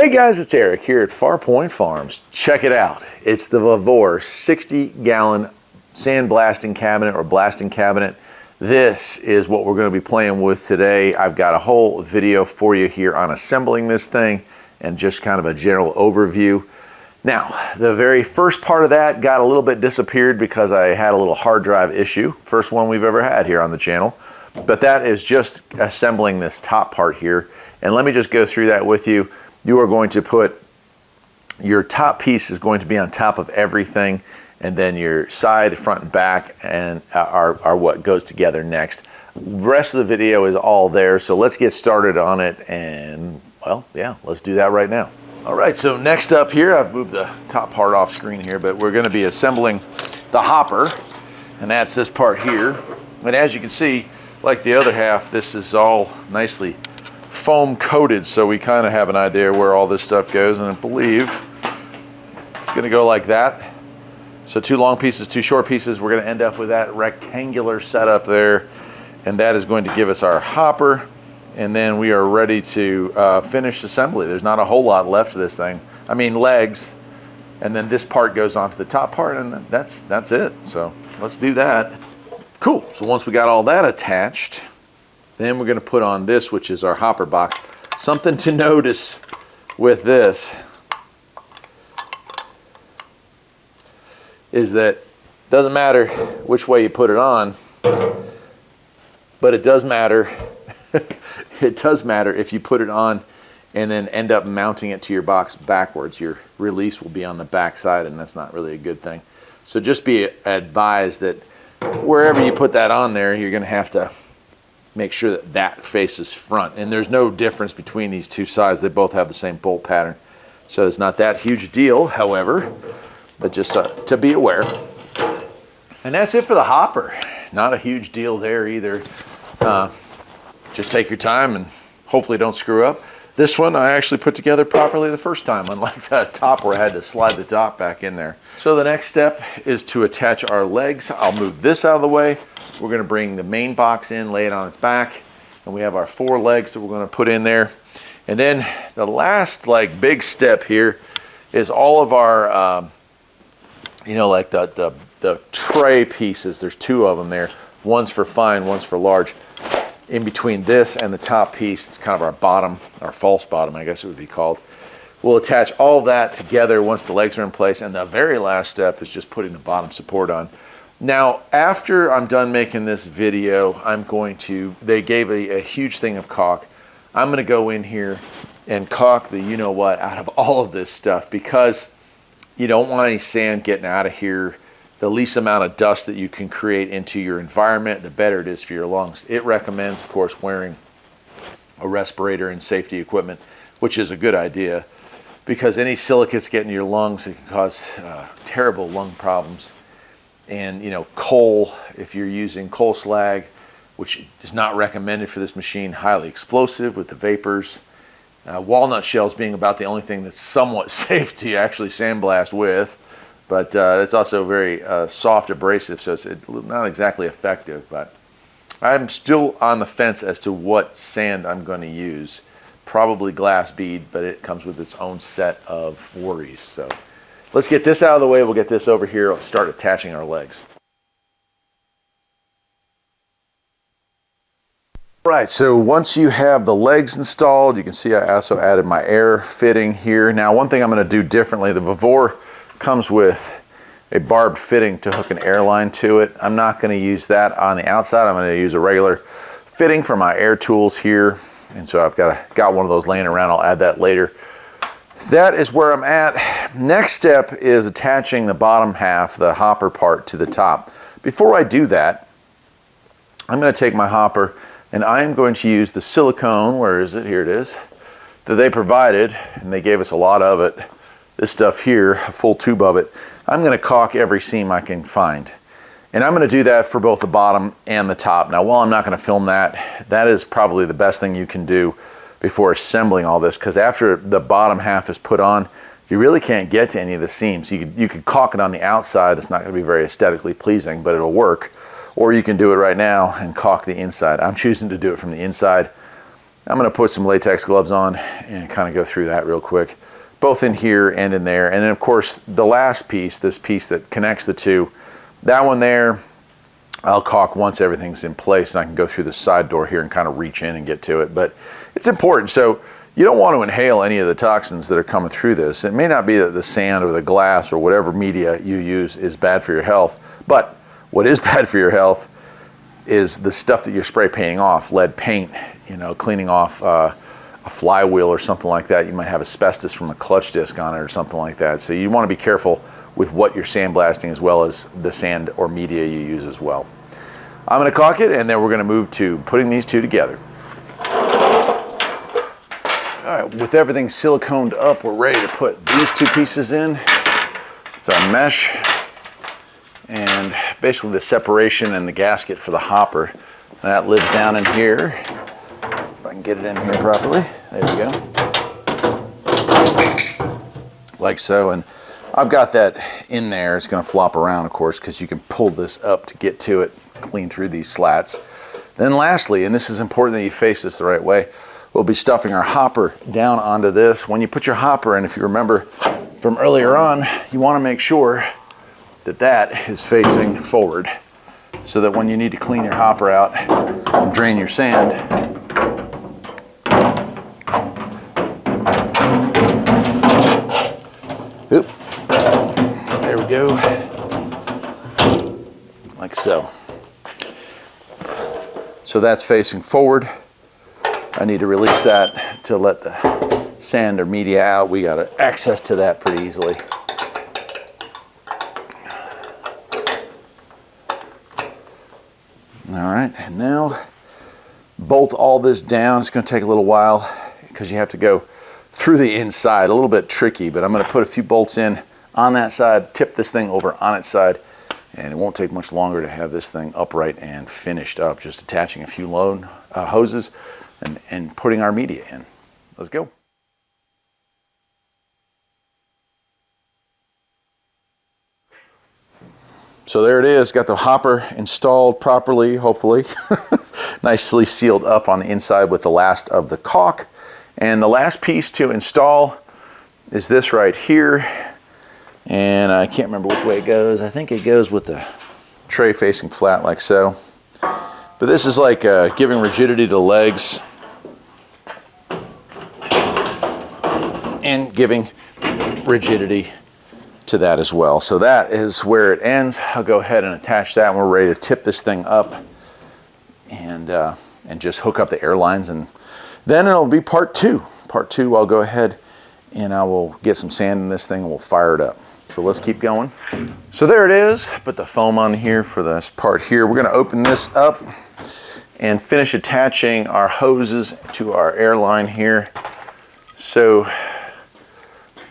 Hey guys, it's Eric here at Farpoint Farms. Check it out. It's the Vevor 60-gallon sandblasting cabinet or blasting cabinet. This is what we're going to be playing with today. I've got a whole video for you here on assembling this thing and just kind of a general overview. Now, the very first part of that got a little bit disappeared because I had a little hard drive issue. First one we've ever had here on the channel. But that is just assembling this top part here. And let me just go through that with you. You are going to put, your top piece is going to be on top of everything, and then your side, front, and back and are what goes together next. The rest of the video is all there, so let's get started on it, and well, yeah, let's do that right now. All right, so next up here, I've moved the top part off screen here, but we're gonna be assembling the hopper, and that's this part here. And as you can see, like the other half, this is all nicely foam coated, so we kind of have an idea where all this stuff goes, and I believe it's going to go like that. So 2 long pieces, 2 short pieces. We're going to end up with that rectangular setup there, and that is going to give us our hopper, and then we are ready to finish assembly. There's not a whole lot left of this thing. I mean legs, and then this part goes onto the top part, and that's it. So let's do that. Cool. So once we got all that attached, then we're going to put on this, which is our hopper box. Something to notice with this is that it doesn't matter which way you put it on, but it does matter. It does matter if you put it on and then end up mounting it to your box backwards. Your release will be on the back side, and that's not really a good thing. So just be advised that wherever you put that on there, you're going to have to make sure that that faces front. And there's no difference between these two sides. They both have the same bolt pattern. So it's not that huge a deal, however, but just to be aware. And that's it for the hopper. Not a huge deal there either. Just take your time and hopefully don't screw up. This one I actually put together properly the first time, unlike that top where I had to slide the top back in there. So the next step is to attach our legs. I'll move this out of the way. We're going to bring the main box in, lay it on its back, and we have our 4 legs that we're going to put in there. And then the last big step here is all of our, like the tray pieces. There's 2 of them there. One's for fine, one's for large. In between this and the top piece, it's kind of our bottom, our false bottom, I guess it would be called. We'll attach all of that together once the legs are in place, and the very last step is just putting the bottom support on. Now, after I'm done making this video, they gave a huge thing of caulk. I'm gonna go in here and caulk the you-know-what out of all of this stuff, because you don't want any sand getting out of here. The least amount of dust that you can create into your environment, the better it is for your lungs. It recommends, of course, wearing a respirator and safety equipment, which is a good idea, because any silicates get into your lungs, it can cause terrible lung problems. And coal, if you're using coal slag, which is not recommended for this machine, highly explosive with the vapors. Walnut shells being about the only thing that's somewhat safe to actually sandblast with, but it's also very soft abrasive, so it's not exactly effective. But I'm still on the fence as to what sand I'm going to use. Probably glass bead, but it comes with its own set of worries. So let's get this out of the way. We'll get this over here. I'll start attaching our legs. Right, so once you have the legs installed, you can see I also added my air fitting here. Now, one thing I'm going to do differently, the Vevor comes with a barbed fitting to hook an air line to it. I'm not going to use that on the outside. I'm going to use a regular fitting for my air tools here. And so I've got one of those laying around. I'll add that later. That is where I'm at. Next step is attaching the bottom half, the hopper part, to the top. Before I do that, I'm going to take my hopper and I am going to use the silicone, where is it? Here it is, that they provided, and they gave us a lot of it. This stuff here, a full tube of it. I'm going to caulk every seam I can find. And I'm going to do that for both the bottom and the top. Now, while I'm not going to film that, that is probably the best thing you can do before assembling all this, because after the bottom half is put on, you really can't get to any of the seams. You could caulk it on the outside. It's not going to be very aesthetically pleasing, but it'll work. Or you can do it right now and caulk the inside. I'm choosing to do it from the inside. I'm gonna put some latex gloves on and kind of go through that real quick, both in here and in there. And then of course, the last piece, this piece that connects the two, that one there, I'll caulk once everything's in place and I can go through the side door here and kind of reach in and get to it. But it's important. So you don't want to inhale any of the toxins that are coming through this. It may not be that the sand or the glass or whatever media you use is bad for your health, but what is bad for your health is the stuff that you're spray painting off, lead paint, you know, cleaning off a flywheel or something like that. You might have asbestos from a clutch disc on it or something like that. So you want to be careful with what you're sandblasting as well as the sand or media you use as well. I'm going to caulk it and then we're going to move to putting these two together. All right, with everything siliconed up, we're ready to put these two pieces in. It's our mesh and basically the separation and the gasket for the hopper. That lives down in here. If I can get it in here properly. There we go. Like so. And I've got that in there. It's going to flop around, of course, because you can pull this up to get to it, clean through these slats. Then lastly, and this is important that you face this the right way, we'll be stuffing our hopper down onto this. When you put your hopper in, if you remember from earlier on, you want to make sure that that is facing forward so that when you need to clean your hopper out and drain your sand, oop, there we go, like so. So that's facing forward. I need to release that to let the sand or media out. We got access to that pretty easily. All right, and now bolt all this down. It's going to take a little while because you have to go through the inside. A little bit tricky, but I'm going to put a few bolts in on that side, tip this thing over on its side, and it won't take much longer to have this thing upright and finished up. Just attaching a few load hoses and putting our media in. Let's go. So there it is, got the hopper installed properly, hopefully. Nicely sealed up on the inside with the last of the caulk. And the last piece to install is this right here. And I can't remember which way it goes. I think it goes with the tray facing flat like so. But this is like giving rigidity to the legs and giving rigidity to that as well. So that is where it ends. I'll go ahead and attach that and we're ready to tip this thing up and just hook up the air lines, and then it'll be part two. Part two, I'll go ahead and I will get some sand in this thing and we'll fire it up. So let's keep going. So there it is. Put the foam on here for this part here. We're going to open this up and finish attaching our hoses to our air line here. So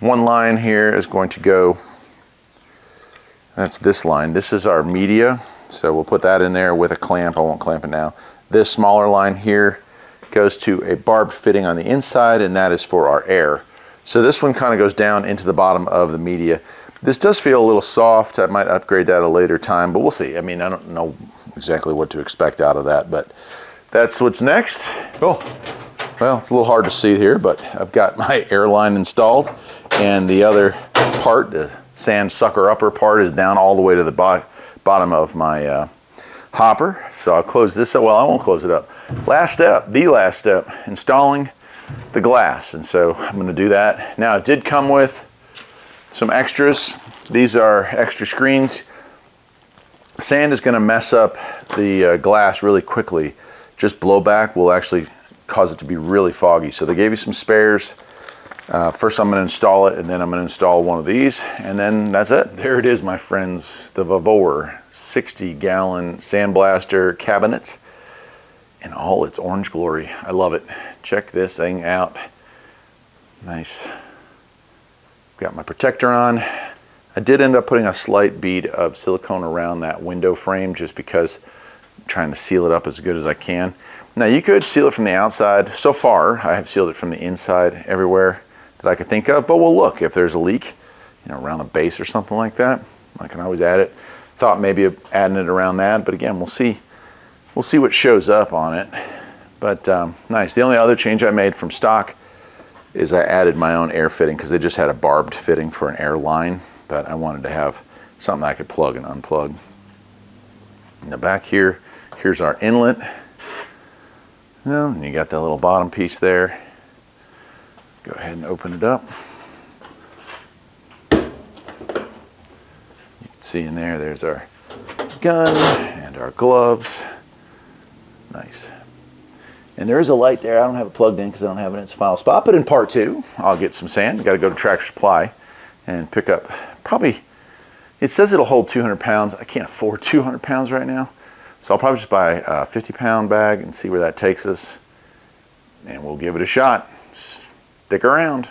one line here is going to go, that's this line. This is our media. So we'll put that in there with a clamp. I won't clamp it now. This smaller line here goes to a barbed fitting on the inside, and that is for our air. So this one kind of goes down into the bottom of the media. This does feel a little soft. I might upgrade that at a later time, but we'll see. I mean, I don't know exactly what to expect out of that, but that's what's next. Oh, well, it's a little hard to see here, but I've got my air line installed, and the other part, the sand sucker upper part, is down all the way to the bottom of my hopper. So I'll close this up. Well, I won't close it up. Last step, the last step, installing the glass. And so I'm going to do that. Now, it did come with some extras. These are extra screens. Sand is going to mess up the glass really quickly. Just blowback will actually cause it to be really foggy. So they gave you some spares. First I'm going to install it, and then I'm going to install one of these, and then that's it. There it is, my friends, the Vevor 60-gallon sandblaster cabinet in all its orange glory. I love it. Check this thing out. Nice. Got my protector on. I did end up putting a slight bead of silicone around that window frame just because I'm trying to seal it up as good as I can. Now you could seal it from the outside. So far I have sealed it from the inside everywhere that I could think of, but we'll look if there's a leak, you know, around the base or something like that. I can always add it. Thought maybe adding it around that, but again, we'll see. We'll see what shows up on it. But nice. The only other change I made from stock is I added my own air fitting because they just had a barbed fitting for an air line, but I wanted to have something I could plug and unplug. In the back here, here's our inlet. And you got that little bottom piece there. Go ahead and open it up. You can see in there, there's our gun and our gloves. Nice. And there is a light there. I don't have it plugged in because I don't have it in its final spot, but in part 2, I'll get some sand. Got to go to Tractor Supply and pick up probably, it says it'll hold 200 pounds. I can't afford 200 pounds right now. So I'll probably just buy a 50-pound bag and see where that takes us. And we'll give it a shot. Stick around.